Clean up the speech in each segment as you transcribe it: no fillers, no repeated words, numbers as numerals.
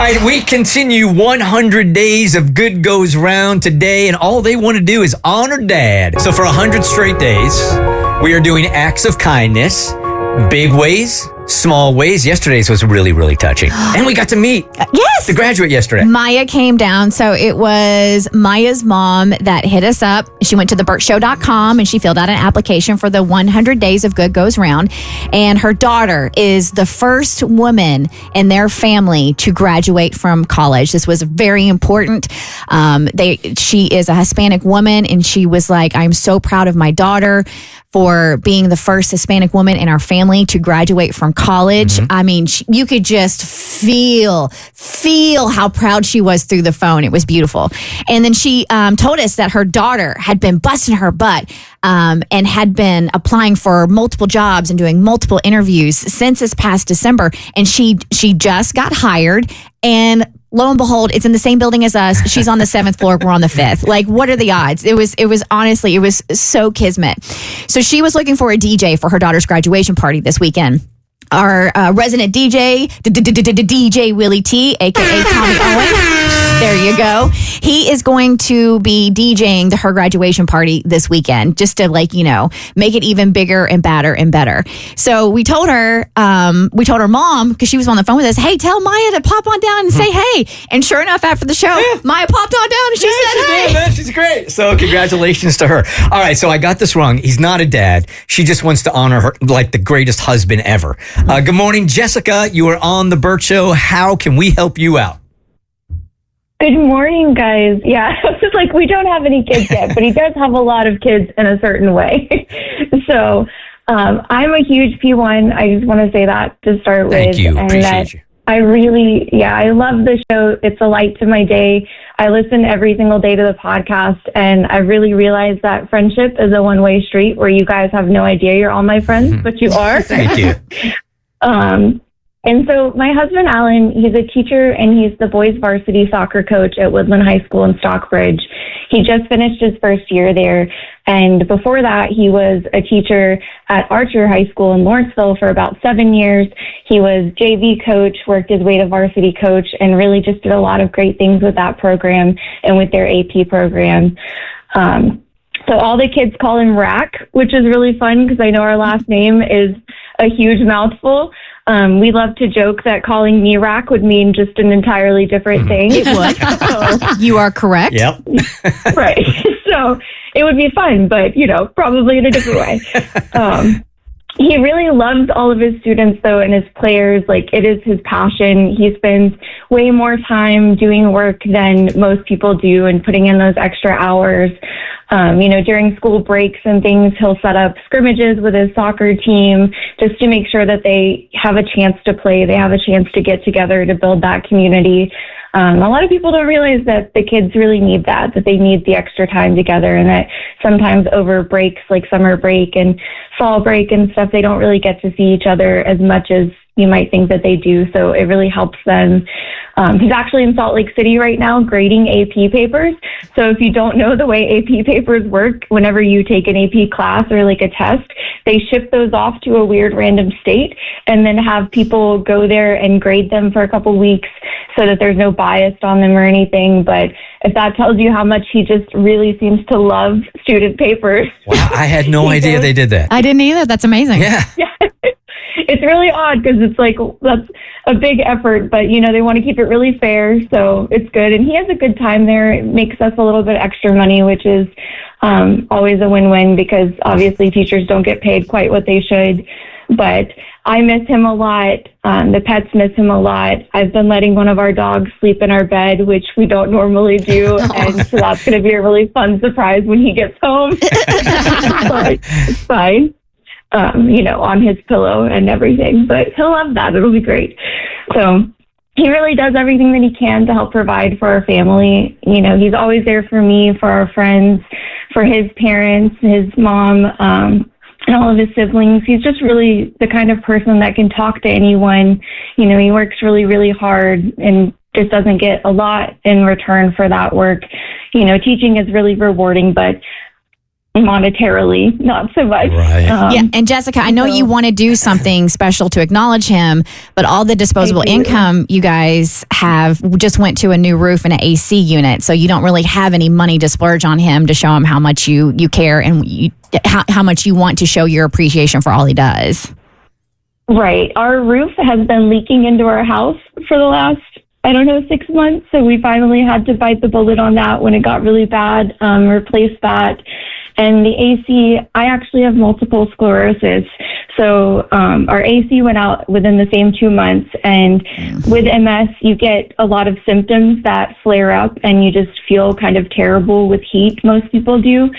right, we continue 100 days of Good Goes Round today, and all they want to do is honor Dad. So for 100 straight days, we are doing acts of kindness, big ways, small ways. Yesterday's was really, really touching. And we got to meet the graduate yesterday. Maya came down. So it was Maya's mom that hit us up. She went to thebertshow.com and she filled out an application for the 100 Days of Good Goes Round. And her daughter is the first woman in their family to graduate from college. This was very important. She is a Hispanic woman, and she was like, I'm so proud of my daughter for being the first Hispanic woman in our family to graduate from college. Mm-hmm. I mean, you could just feel how proud she was through the phone. It was beautiful. And then she told us that her daughter had been busting her butt and had been applying for multiple jobs and doing multiple interviews since this past December. And she just got hired, and lo and behold, it's in the same building as us. She's on the 7th floor. We're on the 5th. Like, what are the odds? It was honestly, it was so kismet. So she was looking for a DJ for her daughter's graduation party this weekend. Our resident DJ, DJ Willie T, a.k.a. Tommy Owen. There you go. He is going to be DJing her graduation party this weekend, just to make it even bigger and badder and better. So we told her mom, because she was on the phone with us, hey, tell Maya to pop on down and say hey. And sure enough, after the show, Maya popped on down and she said hey. Did, man. She's great. So congratulations to her. All right, so I got this wrong. He's not a dad. She just wants to honor her like the greatest husband ever. Good morning, Jessica. You are on the Bert Show. How can we help you out? Good morning, guys. Yeah, it's just like we don't have any kids yet, but he does have a lot of kids in a certain way. So I'm a huge P1. I just want to say that to start with. Thank you. Appreciate you. I love the show. It's a light to my day. I listen every single day to the podcast, and I really realized that friendship is a one-way street where you guys have no idea you're all my friends, but you are. Thank you. And so my husband, Allan, he's a teacher, and he's the boys varsity soccer coach at Woodland High School in Stockbridge. He just finished his first year there. And before that, he was a teacher at Archer High School in Lawrenceville for about 7 years. He was JV coach, worked his way to varsity coach, and really just did a lot of great things with that program and with their AP program. So all the kids call him Rack, which is really fun because I know our last name is a huge mouthful. We love to joke that calling me Rack would mean just an entirely different thing. It would. You are correct. Yep. Right. So it would be fun, but, probably in a different way. He really loves all of his students, though, and his players. Like, it is his passion. He spends way more time doing work than most people do and putting in those extra hours. During school breaks and things, he'll set up scrimmages with his soccer team just to make sure that they have a chance to play. They have a chance to get together to build that community. A lot of people don't realize that the kids really need that they need the extra time together, and that sometimes over breaks like summer break and fall break and stuff, they don't really get to see each other as much as you might think that they do. So it really helps them. He's actually in Salt Lake City right now grading AP papers. So if you don't know the way AP papers work, whenever you take an AP class or like a test, they ship those off to a weird random state and then have people go there and grade them for a couple weeks so that there's no bias on them or anything. But if that tells you how much he just really seems to love student papers. Wow, I had no idea they did that. I didn't either. That's amazing. Yeah. It's really odd because it's like, that's a big effort, but, they want to keep it really fair. So it's good. And he has a good time there. It makes us a little bit extra money, which is always a win-win because obviously teachers don't get paid quite what they should. But I miss him a lot. The pets miss him a lot. I've been letting one of our dogs sleep in our bed, which we don't normally do. And so that's going to be a really fun surprise when he gets home. But it's fine. On his pillow and everything, but he'll love that. It'll be great. So he really does everything that he can to help provide for our family. He's always there for me, for our friends, for his parents, his mom, and all of his siblings. He's just really the kind of person that can talk to anyone. He works really, really hard and just doesn't get a lot in return for that work. Teaching is really rewarding, but monetarily, not so much. Right. Yeah, and Jessica, I know you want to do something special to acknowledge him, but all the disposable income you guys have just went to a new roof and an AC unit, so you don't really have any money to splurge on him to show him how much you care and how much you want to show your appreciation for all he does. Right. Our roof has been leaking into our house for the last, 6 months. So we finally had to bite the bullet on that when it got really bad, replace that. And the AC, I actually have multiple sclerosis. So our AC went out within the same 2 months. And with MS, you get a lot of symptoms that flare up and you just feel kind of terrible with heat. Most people do.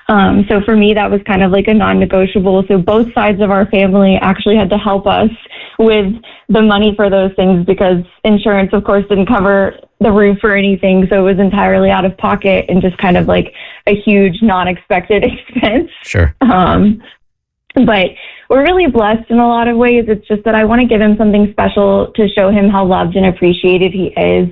So for me, that was kind of like a non-negotiable. So both sides of our family actually had to help us with the money for those things because insurance, of course, didn't cover the roof or anything. So it was entirely out of pocket and just kind of like a huge non-expected expense. Sure. But we're really blessed in a lot of ways. It's just that I want to give him something special to show him how loved and appreciated he is.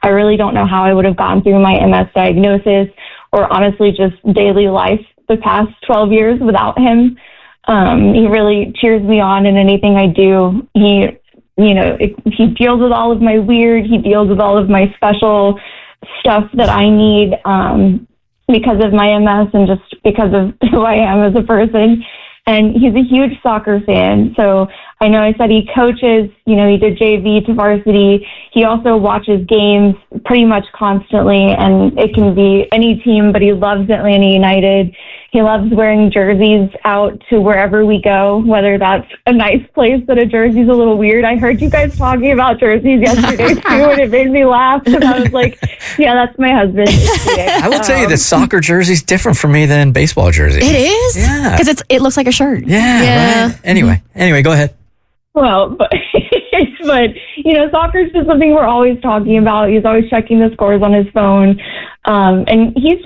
I really don't know how I would have gotten through my MS diagnosis or honestly just daily life the past 12 years without him. He really cheers me on in anything I do. He deals with all of my weird. He deals with all of my special stuff that I need because of my MS and just because of who I am as a person. And he's a huge soccer fan. So I know I said he coaches, he did JV to varsity. He also watches games pretty much constantly, and it can be any team, but he loves Atlanta United. He loves wearing jerseys out to wherever we go, whether that's a nice place, but a jersey's a little weird. I heard you guys talking about jerseys yesterday too, and it made me laugh because I was like, yeah, that's my husband. I will tell you that soccer jersey's different for me than baseball jersey. It is? Yeah. Because it looks like a shirt. Yeah. Right? Anyway, go ahead. Well, but soccer is just something we're always talking about. He's always checking the scores on his phone. And he's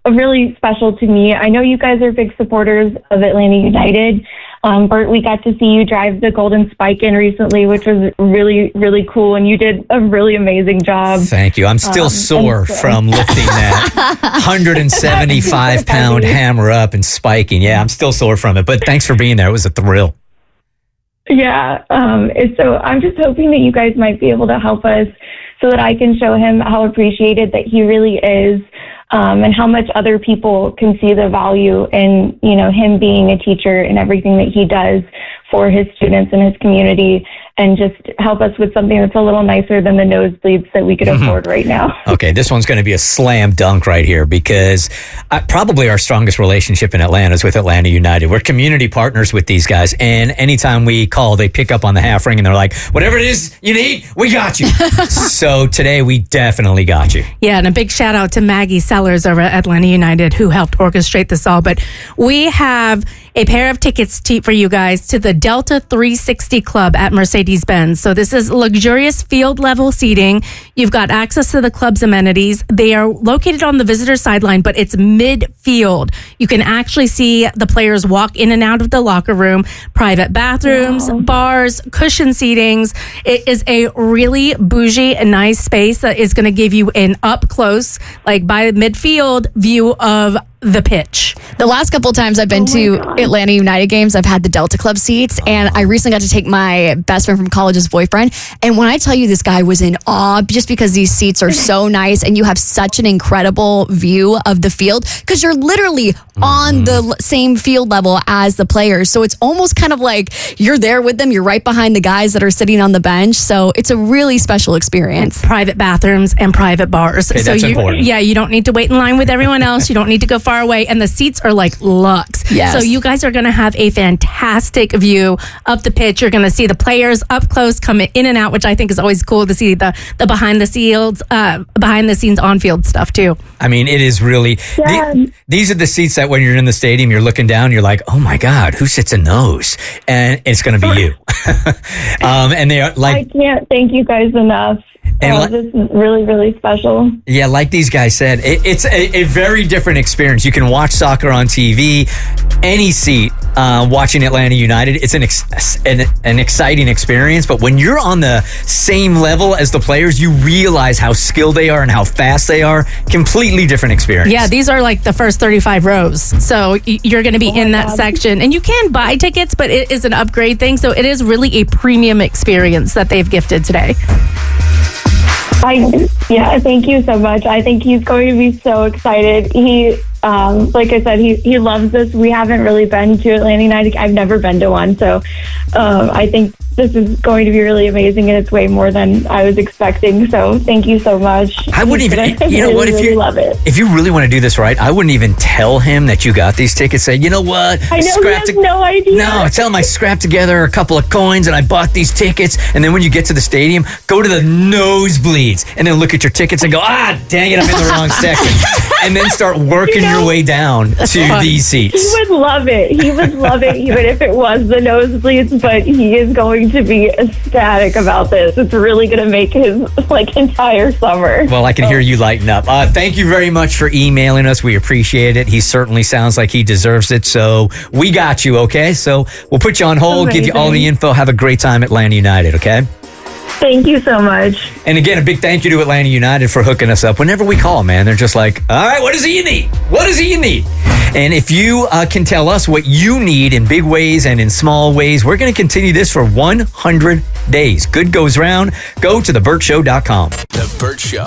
really special to me. I know you guys are big supporters of Atlanta United. Bert, we got to see you drive the Golden Spike in recently, which was really, really cool. And you did a really amazing job. Thank you. I'm still sore from lifting that 175-pound hammer up and spiking. Yeah, I'm still sore from it. But thanks for being there. It was a thrill. Yeah. So I'm just hoping that you guys might be able to help us so that I can show him how appreciated that he really is. And how much other people can see the value in, him being a teacher and everything that he does for his students and his community, and just help us with something that's a little nicer than the nosebleeds that we could afford right now. Okay, this one's going to be a slam dunk right here because probably our strongest relationship in Atlanta is with Atlanta United. We're community partners with these guys, and anytime we call, they pick up on the half ring and they're like, whatever it is you need, we got you. So today we definitely got you. Yeah, and a big shout out to Maggie Sellers over at Atlanta United who helped orchestrate this all. But we have a pair of tickets for you guys to the Delta 360 Club at Mercedes-Benz. So this is luxurious field level seating. You've got access to the club's amenities. They are located on the visitor sideline, but it's mid-field. You can actually see the players walk in and out of the locker room, private bathrooms, bars, cushion seatings. It is a really bougie and nice space that is going to give you an up close, like by midfield view of the pitch. The last couple of times I've been to Atlanta United games, I've had the Delta Club seats, and I recently got to take my best friend from college's boyfriend. And when I tell you this guy was in awe just because these seats are so nice and you have such an incredible view of the field because you're literally on the same field level as the players. So it's almost kind of like you're there with them. You're right behind the guys that are sitting on the bench. So it's a really special experience. Private bathrooms and private bars. Okay, that's important. Yeah, you don't need to wait in line with everyone else. You don't need to go far away, and the seats are like luxe. Yes. So you guys are going to have a fantastic view of the pitch. You're going to see the players up close coming in and out, which I think is always cool to see the behind the scenes on-field stuff too. I mean, it is really, these are the seats that when you're in the stadium, you're looking down, you're like, oh my God, who sits in those? And it's going to be you. And they are like, I can't thank you guys enough. And this is really, really special. yeah, like these guys said, it's a very different experience. You can watch soccer on TV, any seat, watching Atlanta United. It's an exciting experience. But when you're on the same level as the players, you realize how skilled they are and how fast they are. Completely different experience. Yeah, these are like the first 35 rows. So you're going to be in that section. And you can buy tickets, but it is an upgrade thing. So it is really a premium experience that they've gifted today. Thank you so much. I think he's going to be so excited. He, like I said, he loves this. We haven't really been to Atlanta United. I've never been to one. So I think this is going to be really amazing, and it's way more than I was expecting. So thank you so much. I wouldn't even, you know what, really love it. If you really want to do this right, I wouldn't even tell him that you got these tickets. Say, you know what? I know, he has no idea. No, tell him I scrapped together a couple of coins and I bought these tickets. And then when you get to the stadium, go to the nosebleeds and then look at your tickets and go, dang it, I'm in the wrong section. And then start working your way down to these seats. He would love it. He would love it even if it was the nosebleeds, but he is going to be ecstatic about this. It's really going to make his entire summer. Well, I can hear you lighten up. Thank you very much for emailing us. We appreciate it. He certainly sounds like he deserves it. So we got you, okay? So we'll put you on hold, give you all the info. Have a great time at Atlanta United, okay? Thank you so much. And again, a big thank you to Atlanta United for hooking us up. Whenever we call, man, they're just like, all right, what is it you need? What is it you need? And if you can tell us what you need in big ways and in small ways, we're going to continue this for 100 days. Good goes round. Go to thebertshow.com. The Bert Show.